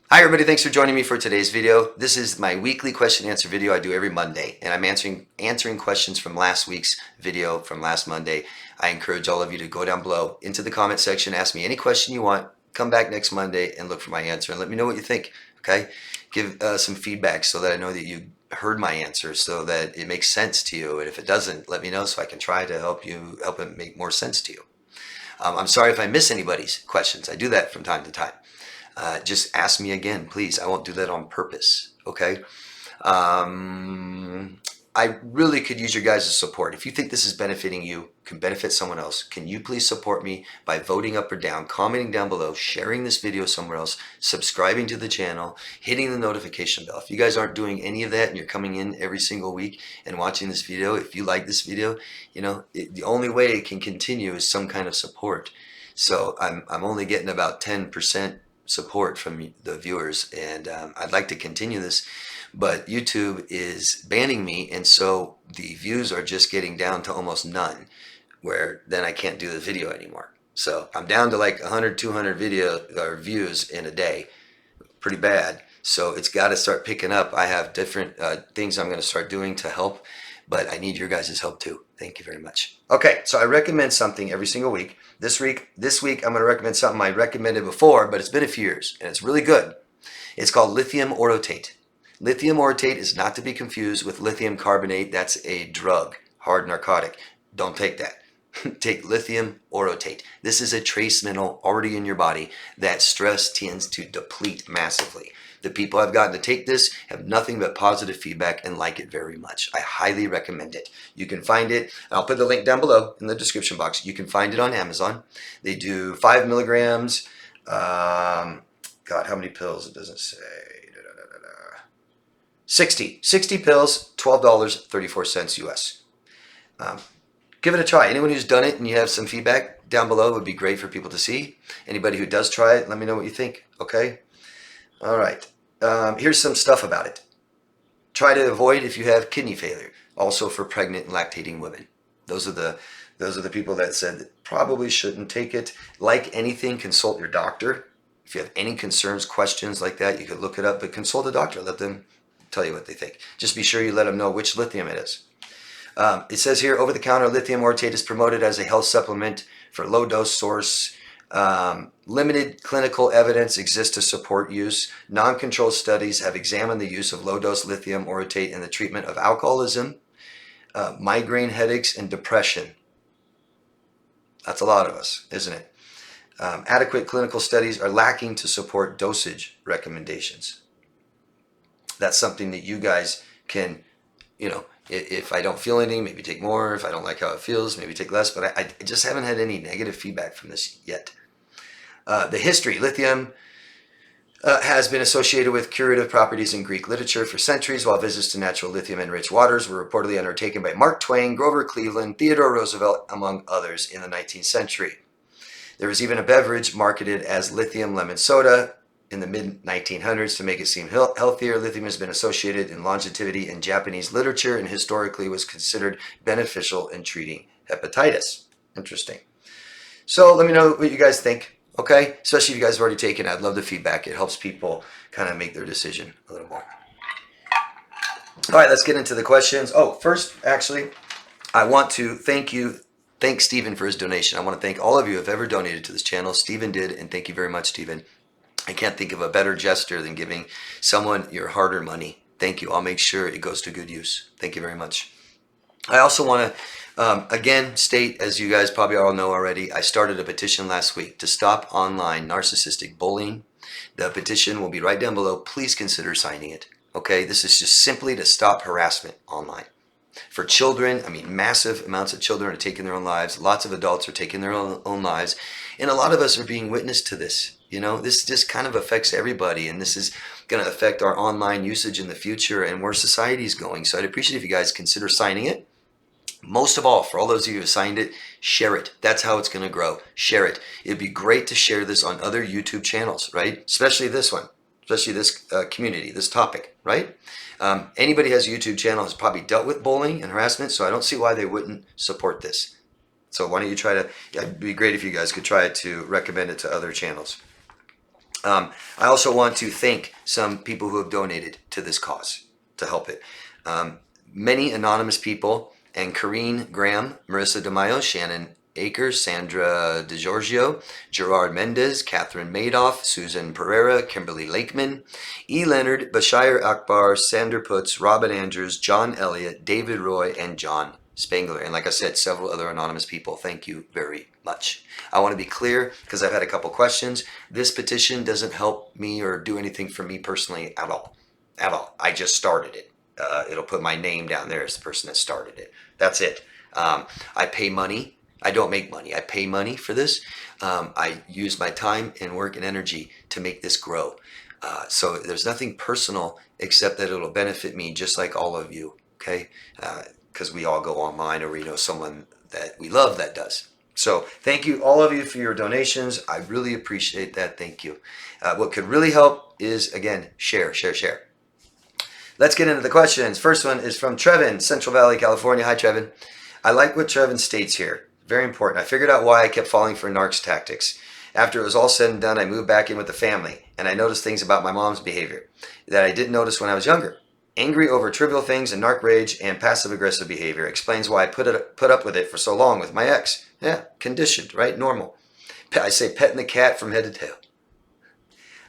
Hi everybody, thanks for joining me for today's video. This is my weekly question and answer video I do every Monday, and I'm answering questions from last week's video from last Monday. I encourage all of you to go down below into the comment section, ask me any question you want, come back next Monday and look for my answer and let me know what you think, okay? Give some feedback so that I know that you heard my answer so that it makes sense to you, and if it doesn't, let me know so I can try to help it make more sense to you. I'm sorry if I miss anybody's questions. I do that from time to time. Just ask me again, please. I won't do that on purpose, okay? I really could use your guys' support. If you think this is benefiting you, can benefit someone else, can you please support me by voting up or down, commenting down below, sharing this video somewhere else, subscribing to the channel, hitting the notification bell. If you guys aren't doing any of that and you're coming in every single week and watching this video, if you like this video, you know, the only way it can continue is some kind of support. So I'm only getting about 10% support from the viewers, and I'd like to continue this, but YouTube is banning me, and so the views are just getting down to almost none, where then I can't do the video anymore. So I'm down to like 100, 200 video or views in a day. Pretty bad. So it's got to start picking up. I have different things I'm going to start doing to help, but I need your guys' help too. Thank you very much. Okay, so I recommend something every single week. This week I'm going to recommend something I recommended before, but it's been a few years, and it's really good. It's called lithium orotate. Lithium orotate is not to be confused with lithium carbonate. That's a drug, hard narcotic. Don't take that. Take lithium orotate. This is a trace mineral already in your body that stress tends to deplete massively. The people I've gotten to take this have nothing but positive feedback and like it very much. I highly recommend it. You can find it, I'll put the link down below in the description box. You can find it on Amazon. They do 5 milligrams. God, how many pills? It doesn't say. 60 pills, $12.34 US. Give it a try. Anyone who's done it and you have some feedback down below would be great for people to see. Anybody who does try it, let me know what you think, okay? All right. Here's some stuff about it. Try to avoid if you have kidney failure. Also for pregnant and lactating women. Those are the people that said that probably shouldn't take it. Like anything, consult your doctor. If you have any concerns, questions like that, you could look it up, but consult a doctor. Let them tell you what they think. Just be sure you let them know which lithium it is. It says here, over-the-counter lithium orotate is promoted as a health supplement for low-dose source. Limited clinical evidence exists to support use. Non-controlled studies have examined the use of low-dose lithium orotate in the treatment of alcoholism, migraine headaches, and depression. That's a lot of us, isn't it? Adequate clinical studies are lacking to support dosage recommendations. That's something that you guys can, you know, if I don't feel anything, maybe take more. If I don't like how it feels, maybe take less. But I just haven't had any negative feedback from this yet. The history. Lithium has been associated with curative properties in Greek literature for centuries, while visits to natural lithium-enriched waters were reportedly undertaken by Mark Twain, Grover Cleveland, Theodore Roosevelt, among others in the 19th century. There was even a beverage marketed as lithium lemon soda in the mid-1900s to make it seem healthier. Lithium has been associated in longevity in Japanese literature and historically was considered beneficial in treating hepatitis. Interesting. So let me know what you guys think, okay? Especially if you guys have already taken it. I'd love the feedback. It helps people kind of make their decision a little more. All right, let's get into the questions. Oh, first, actually, I want to thank Stephen for his donation. I want to thank all of you who have ever donated to this channel. Stephen did, and thank you very much, Stephen. I can't think of a better gesture than giving someone your hard-earned money. Thank you. I'll make sure it goes to good use. Thank you very much. I also want to, again, state, as you guys probably all know already, I started a petition last week to stop online narcissistic bullying. The petition will be right down below. Please consider signing it. Okay? This is just simply to stop harassment online. For children, I mean, massive amounts of children are taking their own lives. Lots of adults are taking their own lives. And a lot of us are being witness to this. You know, this just kind of affects everybody, and this is going to affect our online usage in the future and where society is going. So I'd appreciate if you guys consider signing it. Most of all, for all those of you who signed it, share it. That's how it's going to grow. Share it. It'd be great to share this on other YouTube channels, right? Especially this one, especially this community, this topic, right? Anybody who has a YouTube channel has probably dealt with bullying and harassment, so I don't see why they wouldn't support this. So why don't you try to, it'd be great if you guys could try to recommend it to other channels. I also want to thank some people who have donated to this cause to help it. Many anonymous people, and Corrine Graham, Marissa DeMaio, Shannon Akers, Sandra DeGiorgio, Gerard Mendez, Catherine Madoff, Susan Pereira, Kimberly Lakeman, E. Leonard, Bashir Akbar, Sander Putz, Robin Andrews, John Elliott, David Roy, and John Spangler. And like I said, several other anonymous people. Thank you very much. I want to be clear because I've had a couple questions. This petition doesn't help me or do anything for me personally at all. At all. I just started it. It'll put my name down there as the person that started it. That's it. I pay money. I don't make money. I pay money for this. I use my time and work and energy to make this grow. So there's nothing personal except that it'll benefit me just like all of you. Okay? Because we all go online or we know someone that we love that does. So thank you all of you for your donations. I really appreciate that. Thank you. What could really help is, again, share. Let's get into the questions. First one is from Trevin, Central Valley, California. Hi, Trevin. I like what Trevin states here. Very important. I figured out why I kept falling for narcs tactics. After it was all said and done, I moved back in with the family, and I noticed things about my mom's behavior that I didn't notice when I was younger. Angry over trivial things and narc rage and passive-aggressive behavior explains why I put up with it for so long with my ex. Yeah, conditioned, right? Normal. I say petting the cat from head to tail.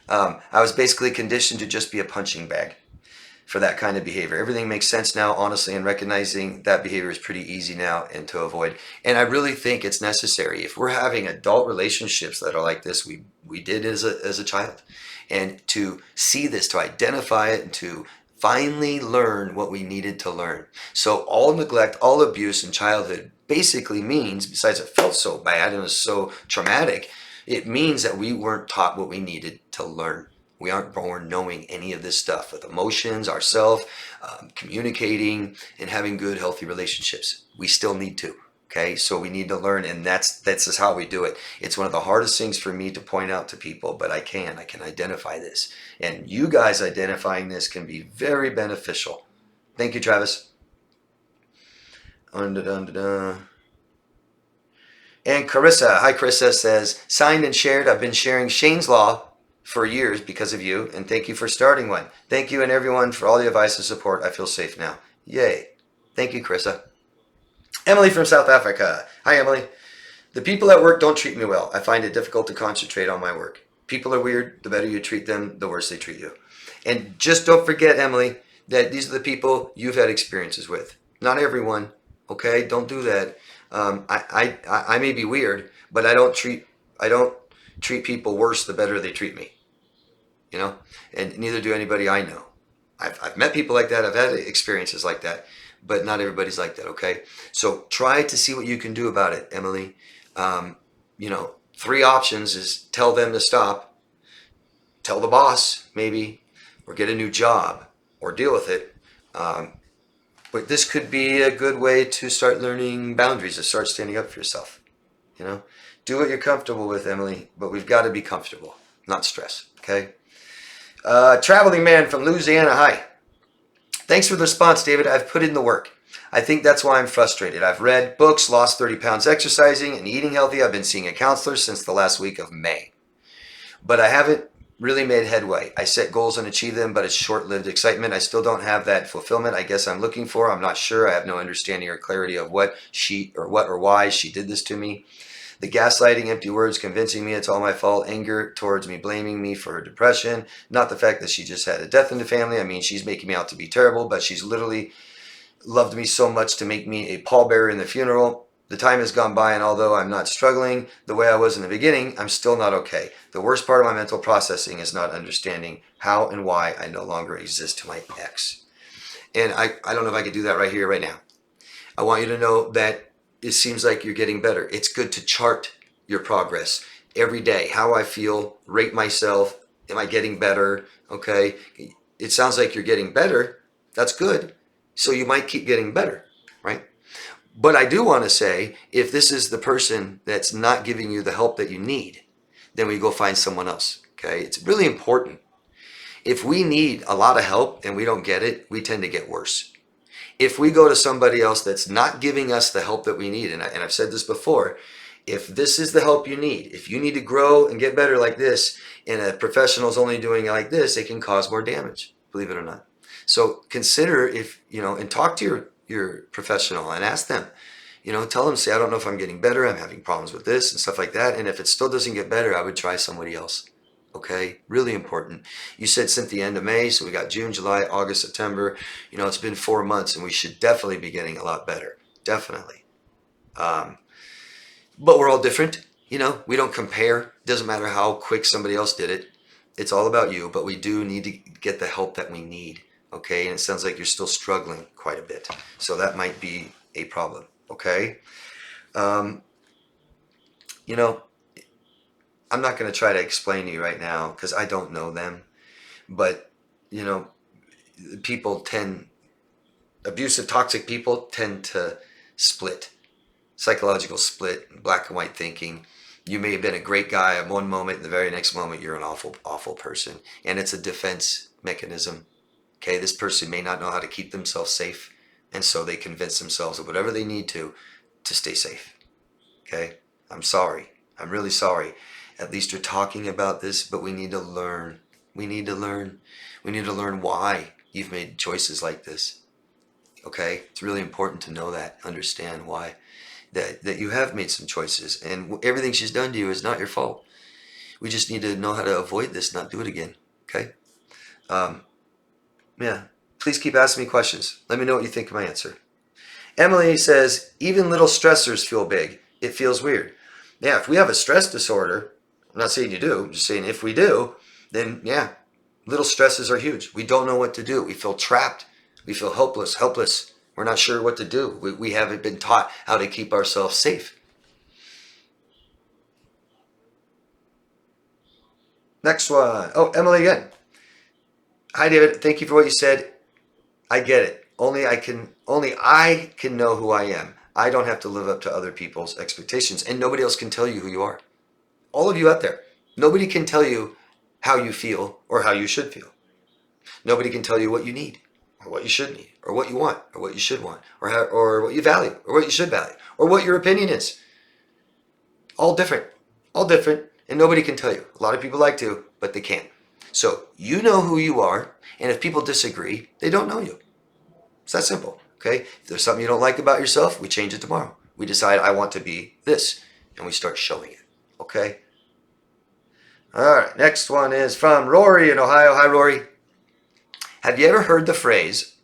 I was basically conditioned to just be a punching bag for that kind of behavior. Everything makes sense now, honestly, and recognizing that behavior is pretty easy now and to avoid. And I really think it's necessary. If we're having adult relationships that are like this, we did as a child. And to see this, to identify it, and to finally learn what we needed to learn. So all neglect, all abuse in childhood basically means, besides it felt so bad and was so traumatic, it means that we weren't taught what we needed to learn. We aren't born knowing any of this stuff with emotions, ourselves, communicating, and having good, healthy relationships. We still need to, okay? So we need to learn, and that's just how we do it. It's one of the hardest things for me to point out to people, but I can identify this. And you guys identifying this can be very beneficial. Thank you, Travis. And Carissa, hi Carissa, says, signed and shared. I've been sharing Shane's Law for years because of you, and thank you for starting one. Thank you and everyone for all the advice and support. I feel safe now. Yay. Thank you, Carissa. Emily from South Africa. Hi, Emily. The people at work don't treat me well. I find it difficult to concentrate on my work. People are weird. The better you treat them, the worse they treat you. And just don't forget, Emily, that these are the people you've had experiences with. Not everyone, okay? Don't do that. I may be weird, but I don't treat people worse the better they treat me. You know, and neither do anybody I know. I've met people like that. I've had experiences like that, but not everybody's like that. Okay. So try to see what you can do about it, Emily. 3 options is tell them to stop, tell the boss maybe, or get a new job or deal with it. But this could be a good way to start learning boundaries, to start standing up for yourself. You know, do what you're comfortable with, Emily, but we've got to be comfortable, not stress. Okay. Traveling man from Louisiana. Hi. Thanks for the response, David. I've put in the work. I think that's why I'm frustrated. I've read books, lost 30 pounds exercising and eating healthy. I've been seeing a counselor since the last week of May, but I haven't really made headway. I set goals and achieve them, but it's short-lived excitement. I still don't have that fulfillment I guess I'm looking for. I'm not sure. I have no understanding or clarity of what or why she did this to me. The gaslighting, empty words, convincing me it's all my fault, anger towards me, blaming me for her depression, not the fact that she just had a death in the family. I mean, she's making me out to be terrible, but she's literally loved me so much to make me a pallbearer in the funeral. The time has gone by, and although I'm not struggling the way I was in the beginning, I'm still not okay. The worst part of my mental processing is not understanding how and why I no longer exist to my ex. And I don't know if I could do that right here, right now. I want you to know that it seems like you're getting better. It's good to chart your progress every day. How I feel, rate myself. Am I getting better? Okay. It sounds like you're getting better. That's good. So you might keep getting better, right? But I do want to say, if this is the person that's not giving you the help that you need, then we go find someone else. Okay. It's really important. If we need a lot of help and we don't get it, we tend to get worse. If we go to somebody else that's not giving us the help that we need, and I've said this before, If this is the help you need, if you need to grow and get better like this, and a professional is only doing it like this, it can cause more damage, believe it or not. So consider if, and talk to your professional and ask them, tell them, say, I don't know if I'm getting better. I'm having problems with this and stuff like that. And if it still doesn't get better, I would try somebody else. Okay, really important. You said since the end of May, so we got June, July, August, September. It's been 4 months, and we should definitely be getting a lot better. Definitely. But we're all different. We don't compare. It doesn't matter how quick somebody else did it. It's all about you, but we do need to get the help that we need. Okay, and it sounds like you're still struggling quite a bit. So that might be a problem. Okay. I'm not going to try to explain to you right now because I don't know them. But, abusive, toxic people tend to split. Psychological split, black and white thinking. You may have been a great guy at one moment, and the very next moment you're an awful, awful person. And it's a defense mechanism. Okay, this person may not know how to keep themselves safe, and so they convince themselves of whatever they need to stay safe. Okay, I'm sorry. I'm really sorry. At least you're talking about this, but we need to learn. We need to learn. We need to learn why you've made choices like this. Okay, it's really important to know that, understand why. That you have made some choices, and everything she's done to you is not your fault. We just need to know how to avoid this, not do it again. Okay? Yeah. Please keep asking me questions. Let me know what you think of my answer. Emily says, even little stressors feel big. It feels weird. Yeah, if we have a stress disorder, I'm not saying you do, I'm just saying if we do, then yeah, little stresses are huge. We don't know what to do. We feel trapped. We feel helpless. We're not sure what to do. We haven't been taught how to keep ourselves safe. Next one. Oh, Emily again. Hi, David. Thank you for what you said. I get it. Only I can know who I am. I don't have to live up to other people's expectations, and nobody else can tell you who you are. All of you out there, nobody can tell you how you feel or how you should feel. Nobody can tell you what you need or what you should need or what you want or what you should want or what you value or what you should value or what your opinion is. All different, and nobody can tell you. A lot of people like to, but they can't. So you know who you are, and if people disagree, they don't know you. It's that simple, okay? If there's something you don't like about yourself, we change it tomorrow. We decide I want to be this, and we start showing it, okay? All right, next one is from Rory in Ohio. Hi, Rory. Have you ever heard the phrase,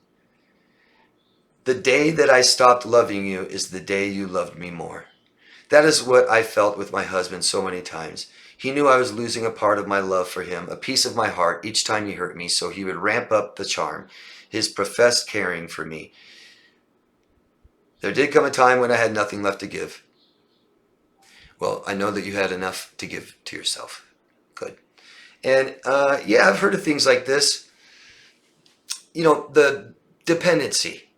the day that I stopped loving you is the day you loved me more? That is what I felt with my husband so many times. He knew I was losing a part of my love for him, a piece of my heart each time he hurt me, so he would ramp up the charm, his professed caring for me. There did come a time when I had nothing left to give. Well, I know that you had enough to give to yourself. Good. And yeah, I've heard of things like this. The dependency,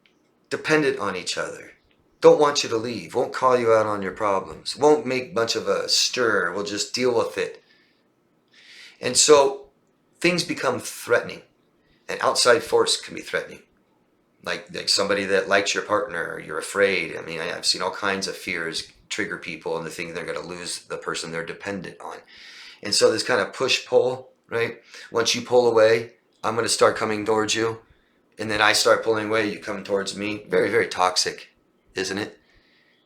dependent on each other. Don't want you to leave, won't call you out on your problems, won't make much of a stir, will just deal with it. And so things become threatening. An outside force can be threatening. Like somebody that likes your partner, you're afraid. I mean, I've seen all kinds of fears trigger people into thinking they're going to lose the person they're dependent on. And so this kind of push-pull, right? Once you pull away, I'm going to start coming towards you. And then I start pulling away, you come towards me. Very, very toxic, isn't it?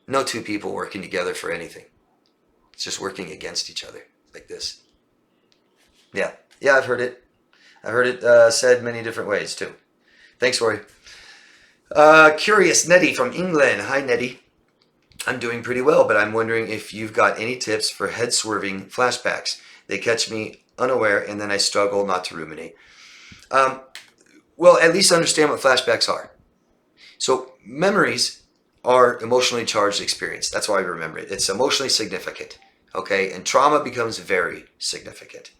No two people working together for anything. It's just working against each other like this. Yeah, I've heard it. I've heard it said many different ways too. Thanks, Rory. Curious Nettie from England. Hi, Nettie. I'm doing pretty well, but I'm wondering if you've got any tips for head-swerving flashbacks. They catch me unaware, and then I struggle not to ruminate. Well, at least understand what flashbacks are. So memories are emotionally charged experience. That's why I remember it. It's emotionally significant, okay? And trauma becomes very significant.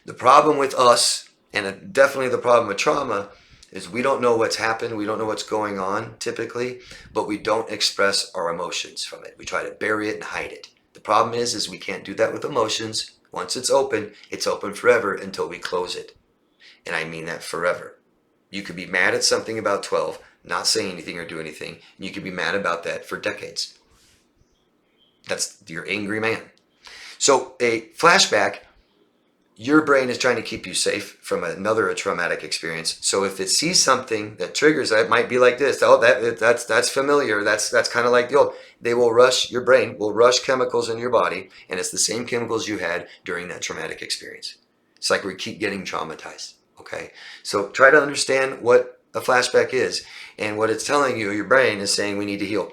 The problem with us, and definitely the problem with trauma, is we don't know what's happened. We don't know what's going on typically, but we don't express our emotions from it. We try to bury it and hide it. The problem is we can't do that with emotions. Once it's open forever until we close it. And I mean that forever. You could be mad at something about 12, not say anything or do anything, and you could be mad about that for decades. That's your angry man. So a flashback, your brain is trying to keep you safe from another traumatic experience. So if it sees something that triggers that, it might be like this. Oh, that's familiar. That's kind of like the old. They will rush, your brain will rush chemicals in your body, and it's the same chemicals you had during that traumatic experience. It's like we keep getting traumatized. Okay, so try to understand what a flashback is, and what it's telling you. Your brain is saying we need to heal.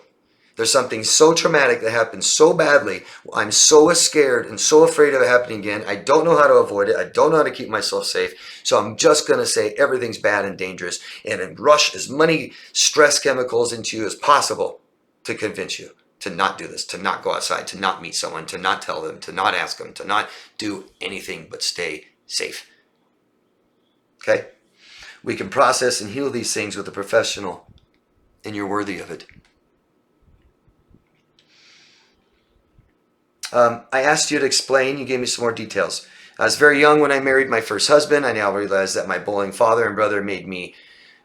There's something so traumatic that happened so badly. I'm so scared and so afraid of it happening again. I don't know how to avoid it. I don't know how to keep myself safe. So I'm just going to say everything's bad and dangerous and rush as many stress chemicals into you as possible to convince you to not do this, to not go outside, to not meet someone, to not tell them, to not ask them, to not do anything but stay safe. Okay? We can process and heal these things with a professional, and you're worthy of it. I asked you to explain. You gave me some more details. I was very young when I married my first husband. I now realize that my bullying father and brother made me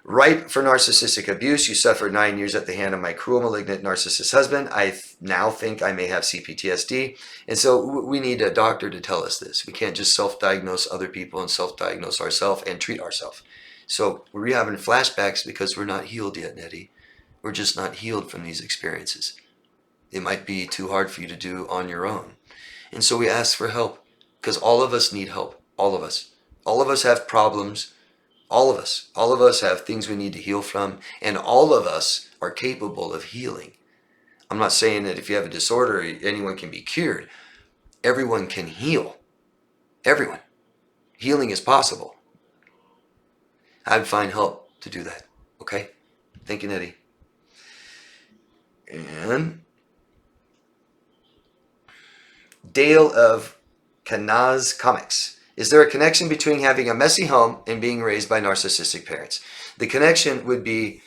ripe for narcissistic abuse. You suffered 9 years at the hand of my cruel, malignant narcissist husband. I now think I may have cptsd. And so we need a doctor to tell us this. We can't just self-diagnose other people and self-diagnose ourselves and treat ourselves. So we're having flashbacks because we're not healed yet, Nettie. We're just not healed from these experiences. It might be too hard for you to do on your own. And so we ask for help, because all of us need help. All of us. All of us have problems. All of us. All of us have things we need to heal from. And all of us are capable of healing. I'm not saying that if you have a disorder, anyone can be cured. Everyone can heal. Everyone. Healing is possible. I'd find help to do that. Okay? Thank you, Nettie. And Dale of Kanaz Comics. Is there a connection between having a messy home and being raised by narcissistic parents? The connection would be,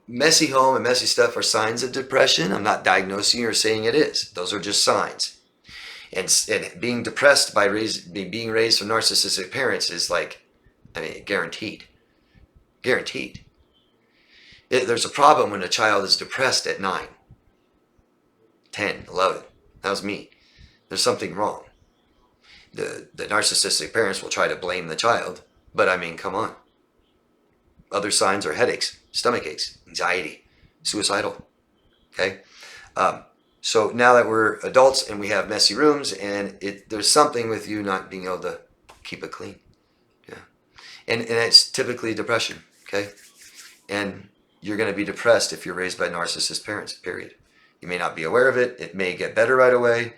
messy home and messy stuff are signs of depression. I'm not diagnosing or saying it is. Those are just signs. And being depressed by being raised from narcissistic parents is guaranteed. Guaranteed. There's a problem when a child is depressed at 9, 10, 11. That was me. There's something wrong. The narcissistic parents will try to blame the child, but come on. Other signs are headaches, stomach aches, anxiety, suicidal. Okay? So now that we're adults and we have messy rooms, and there's something with you not being able to keep it clean. Yeah. And it's typically depression. Okay? And you're going to be depressed if you're raised by narcissist parents, period. You may not be aware of it. It may get better right away.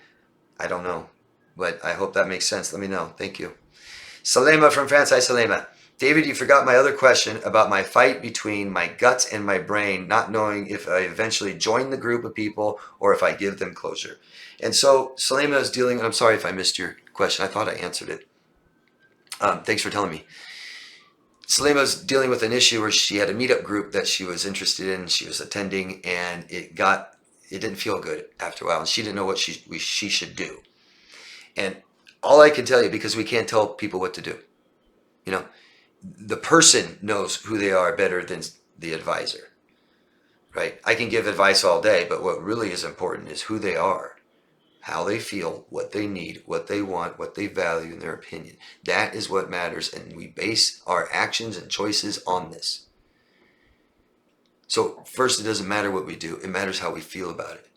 I don't know. But I hope that makes sense. Let me know. Thank you. Salema from France. Hi, Salema. David, you forgot my other question about my fight between my guts and my brain, not knowing if I eventually join the group of people or if I give them closure. And so Salema is dealing, and I'm sorry if I missed your question. I thought I answered it. Thanks for telling me. Salema's dealing with an issue where she had a meetup group that she was interested in. She was attending, and it didn't feel good after a while, and she didn't know what she should do. And all I can tell you, because we can't tell people what to do, the person knows who they are better than the advisor, right? I can give advice all day, but what really is important is who they are, how they feel, what they need, what they want, what they value, and their opinion. That is what matters, and we base our actions and choices on this. So first, it doesn't matter what we do. It matters how we feel about it.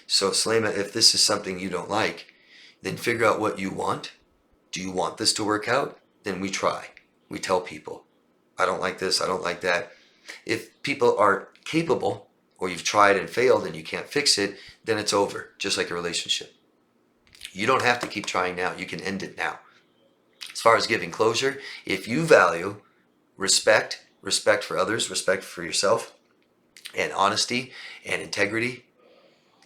So Salema, if this is something you don't like, then figure out what you want. Do you want this to work out? Then we try. We tell people, I don't like this, I don't like that. If people are capable, or you've tried and failed and you can't fix it, then it's over, just like a relationship. You don't have to keep trying now. You can end it now. As far as giving closure, if you value respect for others, respect for yourself, and honesty and integrity,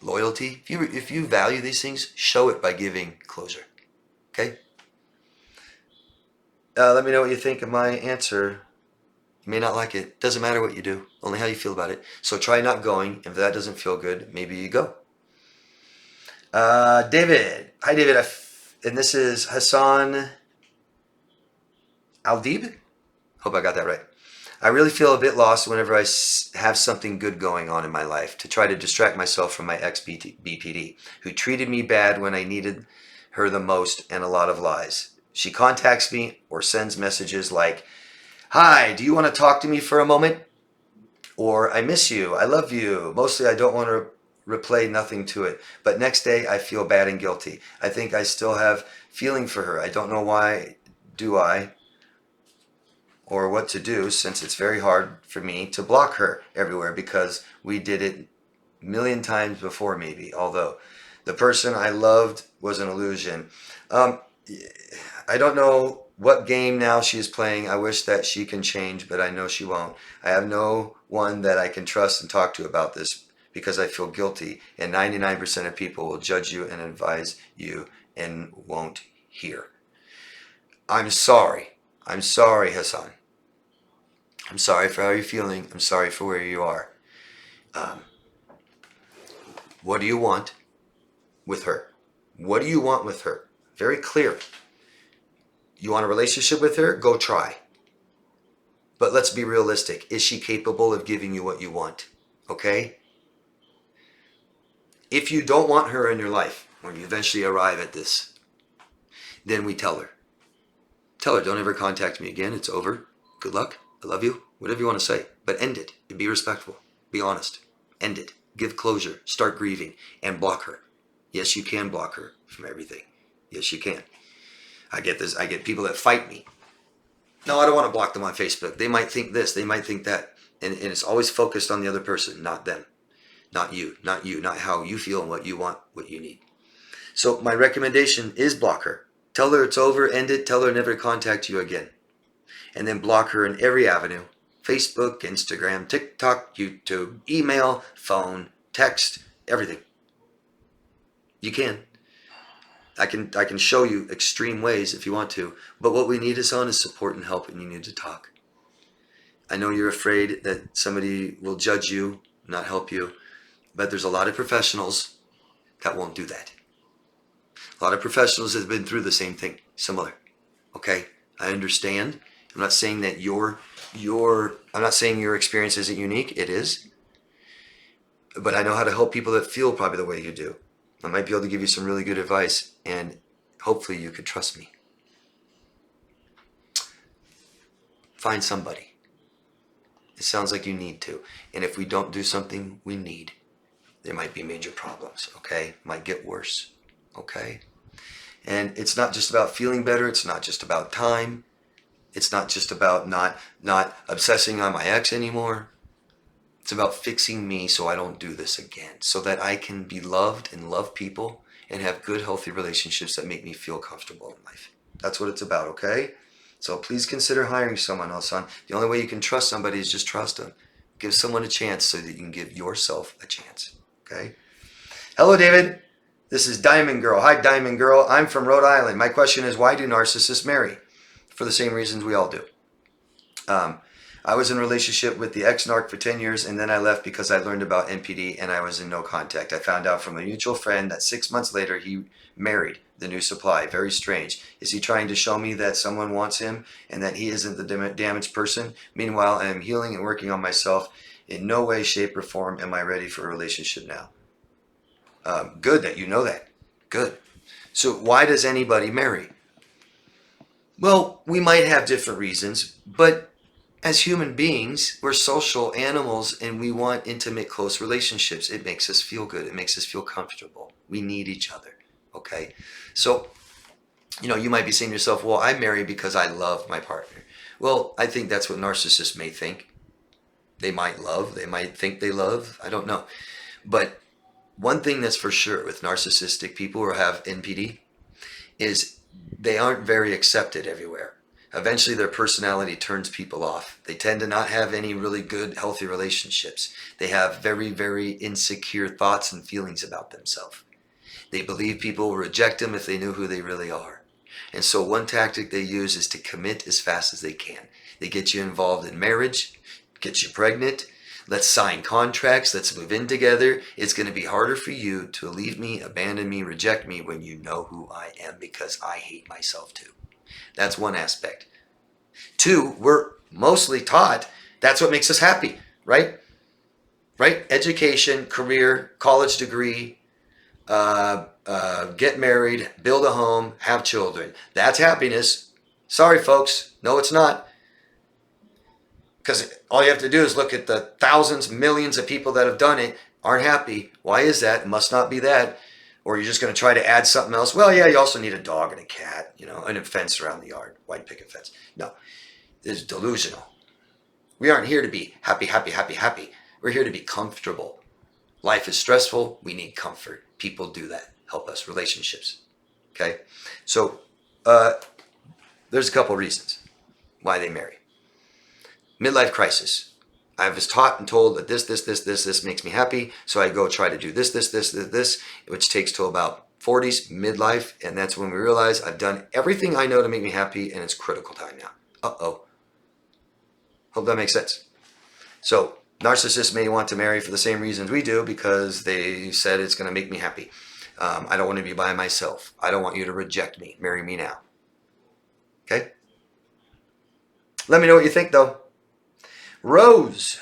loyalty, if you value these things, show it by giving closure. Okay? Let me know what you think of my answer. You may not like it. Doesn't matter what you do, only how you feel about it. So try not going. If that doesn't feel good, maybe you go. David. Hi, David. And this is Hassan Aldib. Hope I got that right. I really feel a bit lost whenever I have something good going on in my life to try to distract myself from my ex-BPD, who treated me bad when I needed her the most, and a lot of lies. She contacts me or sends messages like, "Hi, do you want to talk to me for a moment?" Or, "I miss you, I love you. Mostly I don't want to replay nothing to it. But next day I feel bad and guilty. I think I still have feeling for her. I don't know why do I or what to do, since it's very hard for me to block her everywhere because we did it a million times before maybe, although the person I loved was an illusion." I don't know what game now she is playing. I wish that she can change, but I know she won't. I have no one that I can trust and talk to about this because I feel guilty, and 99% of people will judge you and advise you and won't hear. I'm sorry. I'm sorry, Hassan. I'm sorry for how you're feeling. I'm sorry for where you are. What do you want with her? What do you want with her? Very clear. You want a relationship with her? Go try. But let's be realistic. Is she capable of giving you what you want? Okay? If you don't want her in your life, when you eventually arrive at this, then we tell her. Tell her, don't ever contact me again. It's over. Good luck. I love you. Whatever you want to say. But end it. And be respectful. Be honest. End it. Give closure. Start grieving. And block her. Yes, you can block her from everything. Yes, you can. I get this. I get people that fight me. No, I don't want to block them on Facebook. They might think this. They might think that. And it's always focused on the other person, not them. Not you. Not you. Not how you feel and what you want, what you need. So my recommendation is block her. Tell her it's over. End it. Tell her never to contact you again. And then block her in every avenue. Facebook, Instagram, TikTok, YouTube, email, phone, text, everything. You can. I can show you extreme ways if you want to. But what we need is support and help, and you need to talk. I know you're afraid that somebody will judge you, not help you. But there's a lot of professionals that won't do that. A lot of professionals have been through the same thing, similar. Okay? I understand. I'm not saying that I'm not saying your experience isn't unique. It is. But I know how to help people that feel probably the way you do. I might be able to give you some really good advice, and hopefully you could trust me. Find somebody. It sounds like you need to. And if we don't do something we need, there might be major problems, okay? Might get worse, okay? And it's not just about feeling better. It's not just about time. It's not just about not obsessing on my ex anymore. It's about fixing me so I don't do this again, so that I can be loved and love people and have good, healthy relationships that make me feel comfortable in life. That's what it's about, okay? So please consider hiring someone else on. The only way you can trust somebody is just trust them. Give someone a chance so that you can give yourself a chance, okay? Hello, David. This is Diamond Girl. Hi, Diamond Girl. I'm from Rhode Island. My question is, why do narcissists marry? For the same reasons we all do. I was in a relationship with the ex-narc for 10 years, and then I left because I learned about NPD and I was in no contact. I found out from a mutual friend that 6 months later he married the new supply. Very strange. Is he trying to show me that someone wants him and that he isn't the damaged person? Meanwhile, I am healing and working on myself. In no way, shape, or form am I ready for a relationship now. Good that you know that. Good. So why does anybody marry? Well, we might have different reasons, but as human beings, we're social animals and we want intimate, close relationships. It makes us feel good. It makes us feel comfortable. We need each other. Okay? So, you might be saying to yourself, well, I marry because I love my partner. Well, I think that's what narcissists may think. They might love. They might think they love. I don't know. But one thing that's for sure with narcissistic people who have NPD is they aren't very accepted everywhere. Eventually their personality turns people off. They tend to not have any really good, healthy relationships. They have very, very insecure thoughts and feelings about themselves. They believe people will reject them if they knew who they really are. And so one tactic they use is to commit as fast as they can. They get you involved in marriage, get you pregnant, let's sign contracts, let's move in together. It's going to be harder for you to leave me, abandon me, reject me when you know who I am, because I hate myself too. That's one aspect. Two, we're mostly taught That's what makes us happy, right? Right? Education, career, college degree, get married, build a home, have children. That's happiness. Sorry, folks. No, it's not. Because all you have to do is look at the thousands, millions of people that have done it, aren't happy. Why is that? It must not be that. Or you're just going to try to add something else. Well, yeah, you also need a dog and a cat, and a fence around the yard, white picket fence. No, it's delusional. We aren't here to be happy, happy, happy, happy. We're here to be comfortable. Life is stressful. We need comfort. People do that. Help us. Relationships. Okay? So there's a couple reasons why they marry. Midlife crisis. I was taught and told that this makes me happy. So I go try to do this, which takes till about 40s, midlife. And that's when we realize I've done everything I know to make me happy. And it's critical time now. Uh-oh. Hope that makes sense. So narcissists may want to marry for the same reasons we do, because they said it's going to make me happy. I don't want to be by myself. I don't want you to reject me. Marry me now. Okay? Let me know what you think, though. Rose.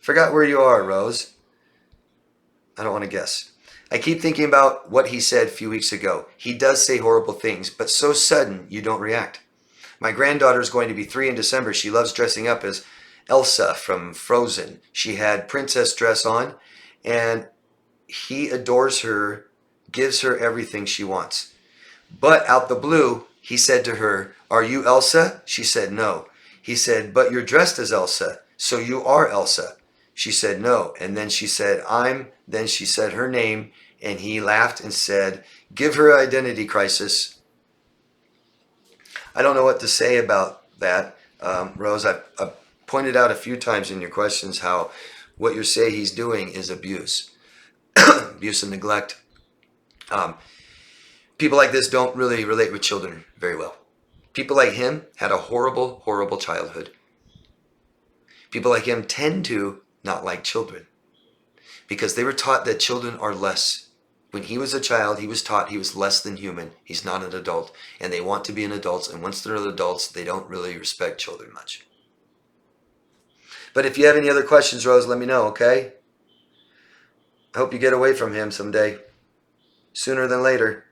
Forgot where you are, Rose. I don't want to guess. I keep thinking about what he said a few weeks ago. He does say horrible things, but so sudden you don't react. My granddaughter is going to be 3 in December. She loves dressing up as Elsa from Frozen. She had princess dress on, and he adores her, gives her everything she wants. But out the blue, he said to her, "Are you Elsa?" She said, "No." He said, "But you're dressed as Elsa, so you are Elsa." She said, "No." And then she said, Then she said her name, and he laughed and said, "Give her identity crisis." I don't know what to say about that, Rose. I've pointed out a few times in your questions how what you say he's doing is abuse. Abuse and neglect. People like this don't really relate with children very well. People like him had a horrible, horrible childhood. People like him tend to not like children because they were taught that children are less. When he was a child, he was taught he was less than human. He's not an adult. And they want to be an adult. And once they're adults, they don't really respect children much. But if you have any other questions, Rose, let me know, okay? I hope you get away from him someday. Sooner than later.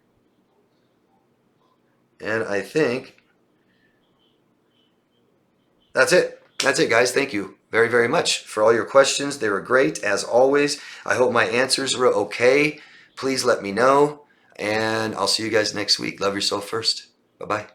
And I think that's it. That's it, guys. Thank you very, very much for all your questions. They were great, as always. I hope my answers were okay. Please let me know. And I'll see you guys next week. Love yourself first. Bye-bye.